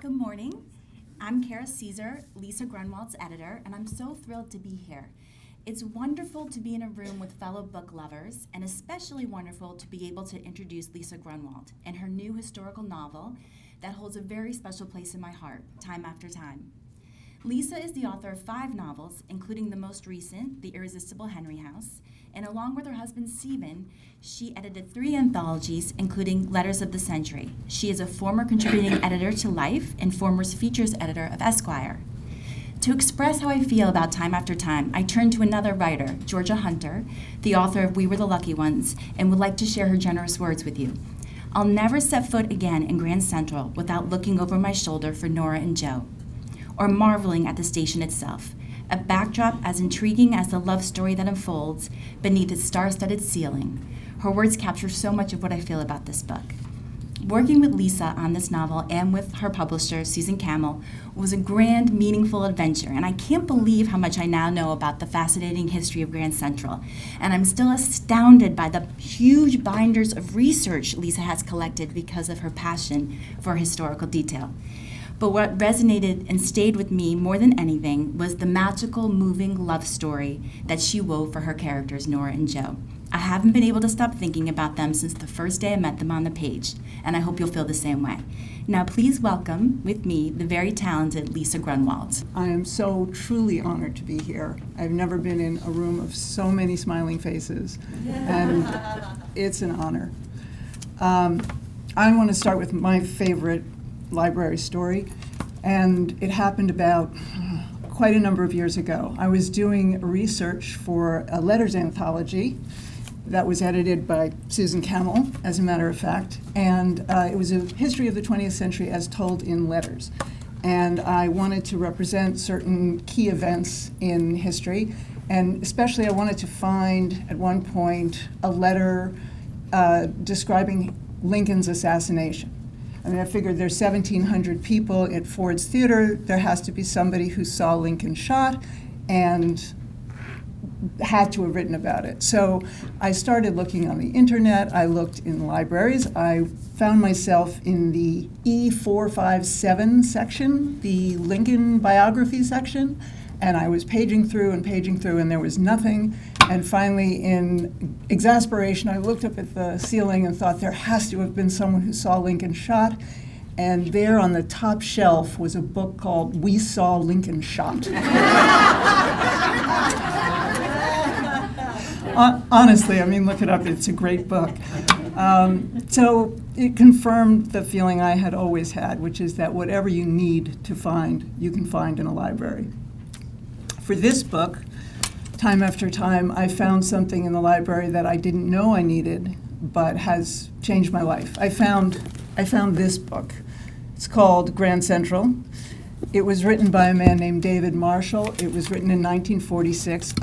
Good morning. I'm Kara Caesar, Lisa Grunwald's editor, and I'm so thrilled to be here. It's wonderful to be in a room with fellow book lovers, and especially wonderful to be able to introduce Lisa Grunwald and her new historical novel that holds a very special place in my heart, Time After Time. Lisa is the author of 5 novels, including the most recent, The Irresistible Henry House, and along with her husband Stephen, she edited 3 anthologies, including Letters of the Century. She is a former contributing editor to Life and former features editor of Esquire. To express how I feel about Time After Time, I turn to another writer, Georgia Hunter, the author of We Were the Lucky Ones, and would like to share her generous words with you. I'll never set foot again in Grand Central without looking over my shoulder for Nora and Joe, or marveling at the station itself, a backdrop as intriguing as the love story that unfolds beneath its star-studded ceiling. Her words capture so much of what I feel about this book. Working with Lisa on this novel and with her publisher, Susan Campbell, was a grand, meaningful adventure, and I can't believe how much I now know about the fascinating history of Grand Central. And I'm still astounded by the huge binders of research Lisa has collected because of her passion for historical detail. But what resonated and stayed with me more than anything was the magical, moving love story that she wove for her characters, Nora and Joe. I haven't been able to stop thinking about them since the first day I met them on the page, and I hope you'll feel the same way. Now please welcome, with me, the very talented Lisa Grunwald. I am so truly honored to be here. I've never been in a room of so many smiling faces, and it's an honor. I want to start with my favorite library story, and it happened about quite a number of years ago. I was doing research for a letters anthology that was edited by Susan Campbell, as a matter of fact, and it was a history of the 20th century as told in letters. And I wanted to represent certain key events in history, and especially I wanted to find, at one point, a letter describing Lincoln's assassination. I mean, I figured there's 1,700 people at Ford's Theater. There has to be somebody who saw Lincoln shot and had to have written about it. So I started looking on the internet. I looked in libraries. I found myself in the E457 section, the Lincoln biography section, and I was paging through, and there was nothing. And finally, in exasperation, I looked up at the ceiling and thought there has to have been someone who saw Lincoln shot. And there on the top shelf was a book called We Saw Lincoln Shot. Honestly, I mean, look it up. It's a great book. So it confirmed the feeling I had always had, which is that whatever you need to find, you can find in a library. For this book, Time After Time, I found something in the library that I didn't know I needed, but has changed my life. I found this book. It's called Grand Central. It was written by a man named David Marshall. It was written in 1946.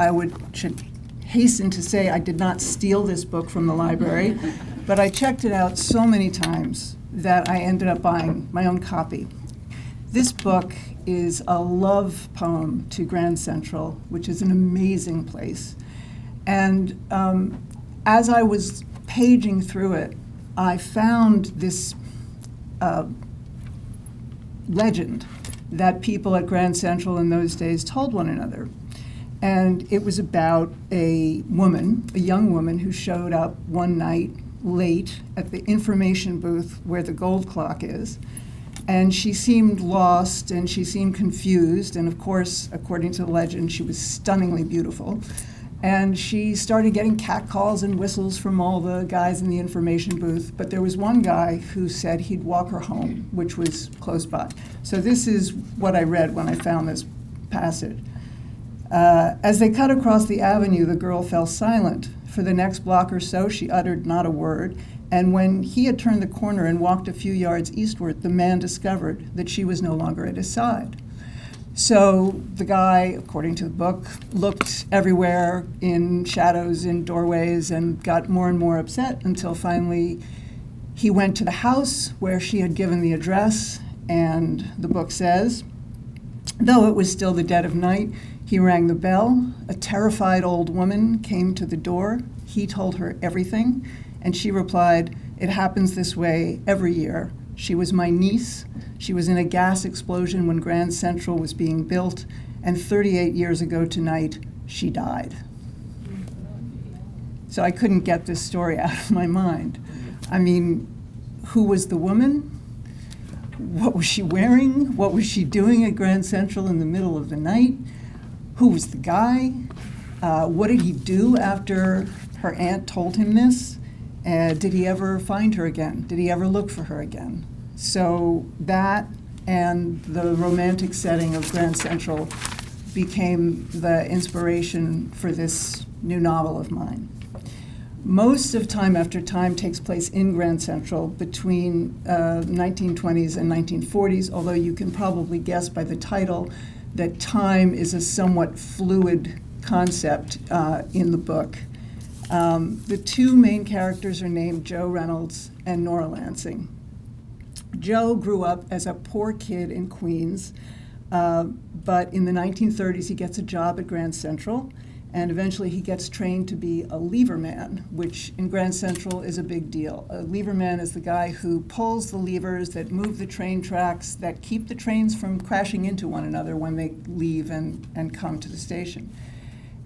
Should hasten to say I did not steal this book from the library, but I checked it out so many times that I ended up buying my own copy. This book is a love poem to Grand Central, which is an amazing place. And as I was paging through it, I found this legend that people at Grand Central in those days told one another. And it was about a young woman who showed up one night late at the information booth where the gold clock is. And she seemed lost and she seemed confused. And of course, according to the legend, she was stunningly beautiful. And she started getting catcalls and whistles from all the guys in the information booth. But there was one guy who said he'd walk her home, which was close by. So this is what I read when I found this passage. As they cut across the avenue, the girl fell silent. For the next block or so, she uttered not a word. And when he had turned the corner and walked a few yards eastward, the man discovered that she was no longer at his side. So the guy, according to the book, looked everywhere in shadows, in doorways, and got more and more upset until finally he went to the house where she had given the address. And the book says, though it was still the dead of night, he rang the bell. A terrified old woman came to the door. He told her everything. And she replied, it happens this way every year. She was my niece. She was in a gas explosion when Grand Central was being built, and 38 years ago tonight, she died. So I couldn't get this story out of my mind. I mean, who was the woman? What was she wearing? What was she doing at Grand Central in the middle of the night? Who was the guy? What did he do after her aunt told him this? Did he ever find her again? Did he ever look for her again? So that and the romantic setting of Grand Central became the inspiration for this new novel of mine. Most of Time After Time takes place in Grand Central between 1920s and 1940s, although you can probably guess by the title that time is a somewhat fluid concept in the book. The two main characters are named Joe Reynolds and Nora Lansing. Joe grew up as a poor kid in Queens, but in the 1930s he gets a job at Grand Central, and eventually he gets trained to be a leverman, which in Grand Central is a big deal. A leverman is the guy who pulls the levers that move the train tracks, that keep the trains from crashing into one another when they leave and come to the station.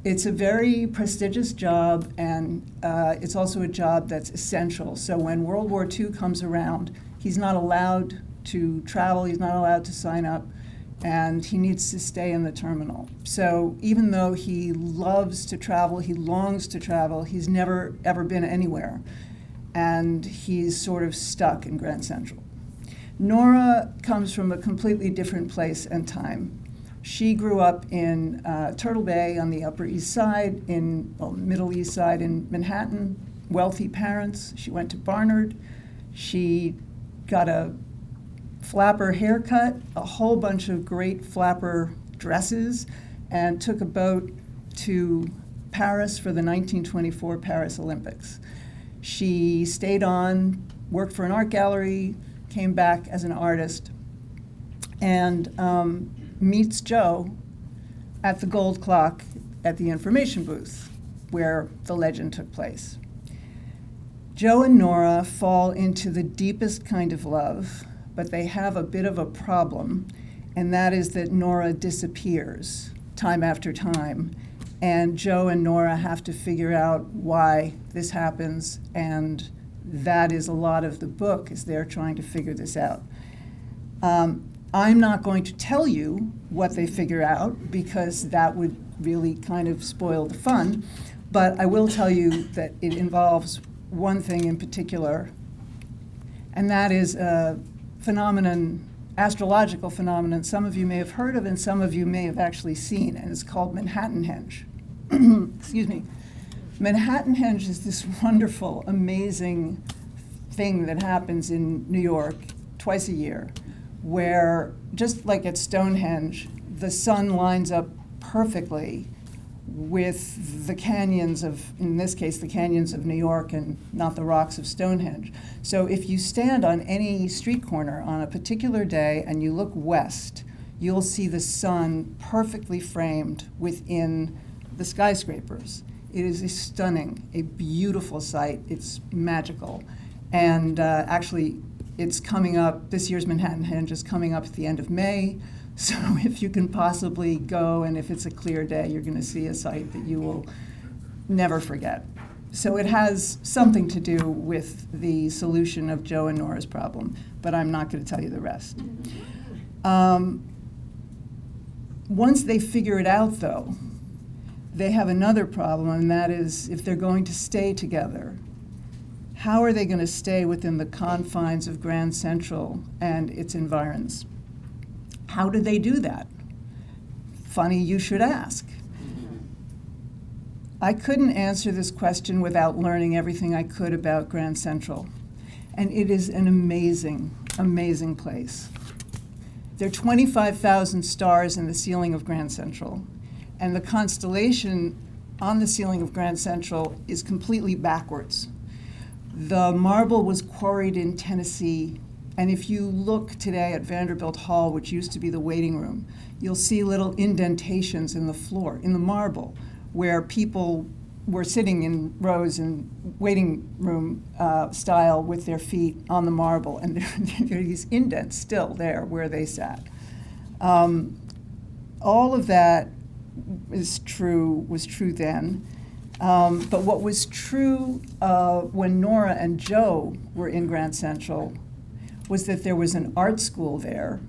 It's a very prestigious job, and it's also a job that's essential. So when World War II comes around, he's not allowed to travel, he's not allowed to sign up, and he needs to stay in the terminal. So even though he loves to travel, he longs to travel, he's never ever been anywhere, and he's sort of stuck in Grand Central. Nora comes from a completely different place and time. She grew up in Turtle Bay on the Upper East Side, Middle East Side in Manhattan, wealthy parents. She went to Barnard. She got a flapper haircut, a whole bunch of great flapper dresses, and took a boat to Paris for the 1924 Paris Olympics. She stayed on, worked for an art gallery, came back as an artist, and meets Joe at the Gold Clock at the information booth where the legend took place. Joe and Nora fall into the deepest kind of love, but they have a bit of a problem, and that is that Nora disappears time after time, and Joe and Nora have to figure out why this happens, and that is a lot of the book, is they're trying to figure this out. I'm not going to tell you what they figure out, because that would really kind of spoil the fun, but I will tell you that it involves one thing in particular, and that is a phenomenon, astrological phenomenon some of you may have heard of and some of you may have actually seen, and it's called Manhattanhenge. Excuse me. Manhattanhenge is this wonderful, amazing thing that happens in New York twice a year, where, just like at Stonehenge, the sun lines up perfectly with the canyons of, in this case, the canyons of New York and not the rocks of Stonehenge. So if you stand on any street corner on a particular day and you look west, you'll see the sun perfectly framed within the skyscrapers. It is a stunning, a beautiful sight. It's magical. And actually, it's coming up, this year's Manhattanhenge is coming up at the end of May. So if you can possibly go, and if it's a clear day, you're going to see a sight that you will never forget. So it has something to do with the solution of Joe and Nora's problem, but I'm not going to tell you the rest. Once they figure it out, though, they have another problem, and that is if they're going to stay together, how are they going to stay within the confines of Grand Central and its environs? How do they do that? Funny you should ask. I couldn't answer this question without learning everything I could about Grand Central. And it is an amazing, amazing place. There are 25,000 stars in the ceiling of Grand Central, and the constellation on the ceiling of Grand Central is completely backwards. The marble was quarried in Tennessee, and if you look today at Vanderbilt Hall, which used to be the waiting room, you'll see little indentations in the floor, in the marble, where people were sitting in rows in waiting room style with their feet on the marble, and there are these indents still there where they sat. All of that was true then. But what was true when Nora and Joe were in Grand Central was that there was an art school there,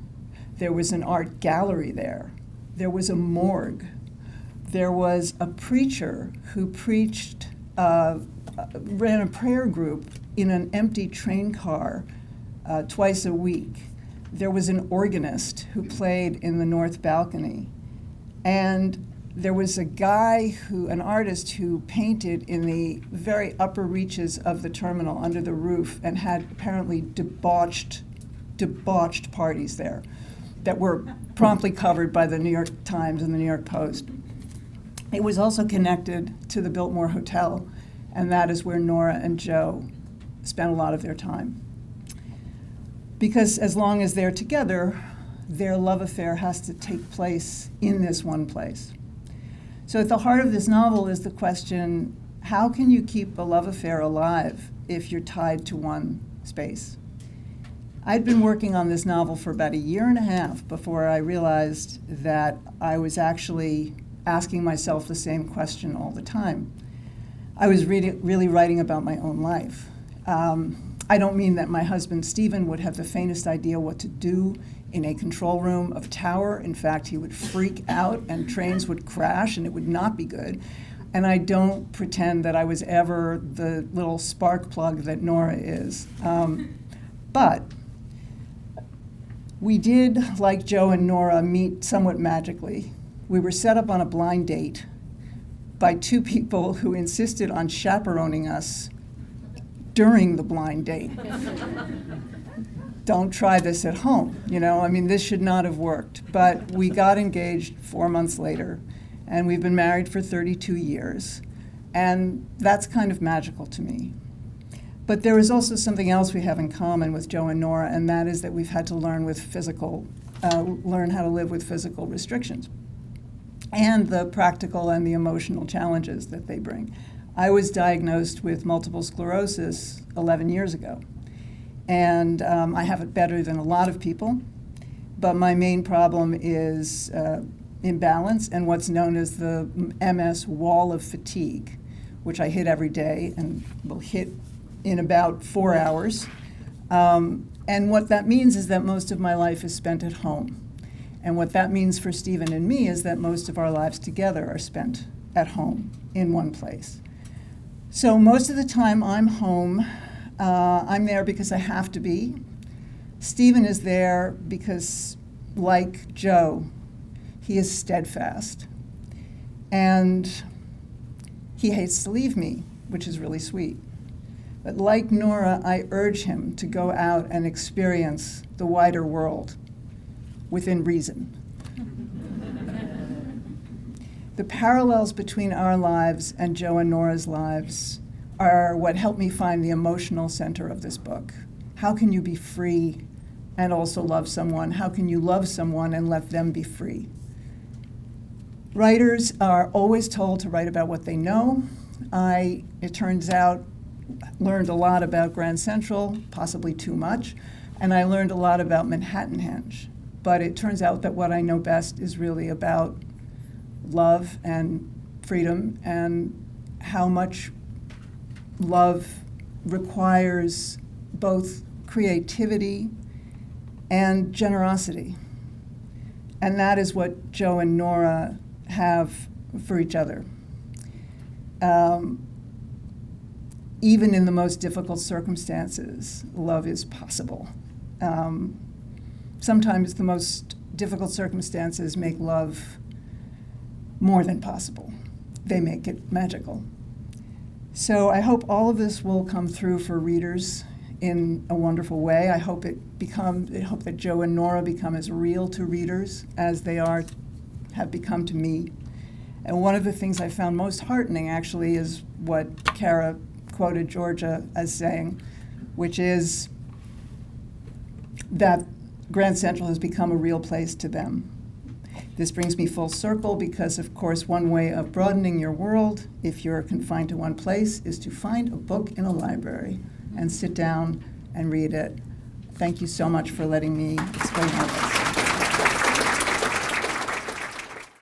there was an art gallery there was a morgue, there was a preacher who preached, ran a prayer group in an empty train car twice a week. There was an organist who played in the north balcony. And there was a guy an artist who painted in the very upper reaches of the terminal under the roof and had apparently debauched parties there that were promptly covered by the New York Times and the New York Post. It was also connected to the Biltmore Hotel, and that is where Nora and Joe spent a lot of their time. Because as long as they're together, their love affair has to take place in this one place. So at the heart of this novel is the question, how can you keep a love affair alive if you're tied to one space? I'd been working on this novel for about 1.5 years before I realized that I was actually asking myself the same question all the time. I was really writing about my own life. I don't mean that my husband, Stephen, would have the faintest idea what to do in a control room of a tower. In fact, he would freak out and trains would crash and it would not be good. And I don't pretend that I was ever the little spark plug that Nora is. But we did, like Joe and Nora, meet somewhat magically. We were set up on a blind date by two people who insisted on chaperoning us during the blind date. Don't try this at home, this should not have worked. But we got engaged 4 months later, and we've been married for 32 years. And that's kind of magical to me. But there is also something else we have in common with Joe and Nora, and that is that we've had to learn how to live with physical restrictions and the practical and the emotional challenges that they bring. I was diagnosed with multiple sclerosis 11 years ago. And I have it better than a lot of people. But my main problem is imbalance and what's known as the MS wall of fatigue, which I hit every day and will hit in about 4 hours. And what that means is that most of my life is spent at home. And what that means for Stephen and me is that most of our lives together are spent at home in one place. So most of the time I'm home. I'm there because I have to be. Stephen is there because, like Joe, he is steadfast. And he hates to leave me, which is really sweet. But like Nora, I urge him to go out and experience the wider world within reason. The parallels between our lives and Joe and Nora's lives are what helped me find the emotional center of this book. How can you be free and also love someone? How can you love someone and let them be free? Writers are always told to write about what they know. It turns out, learned a lot about Grand Central, possibly too much, and I learned a lot about Manhattanhenge. But it turns out that what I know best is really about love and freedom and how much love requires both creativity and generosity. And that is what Joe and Nora have for each other. Even in the most difficult circumstances, love is possible. Sometimes the most difficult circumstances make love more than possible. They make it magical. So I hope all of this will come through for readers in a wonderful way. I hope that Joe and Nora become as real to readers as they have become to me. And one of the things I found most heartening, actually, is what Kara quoted Georgia as saying, which is that Grand Central has become a real place to them. This brings me full circle because, of course, one way of broadening your world, if you're confined to one place, is to find a book in a library and sit down and read it. Thank you so much for letting me explain all this.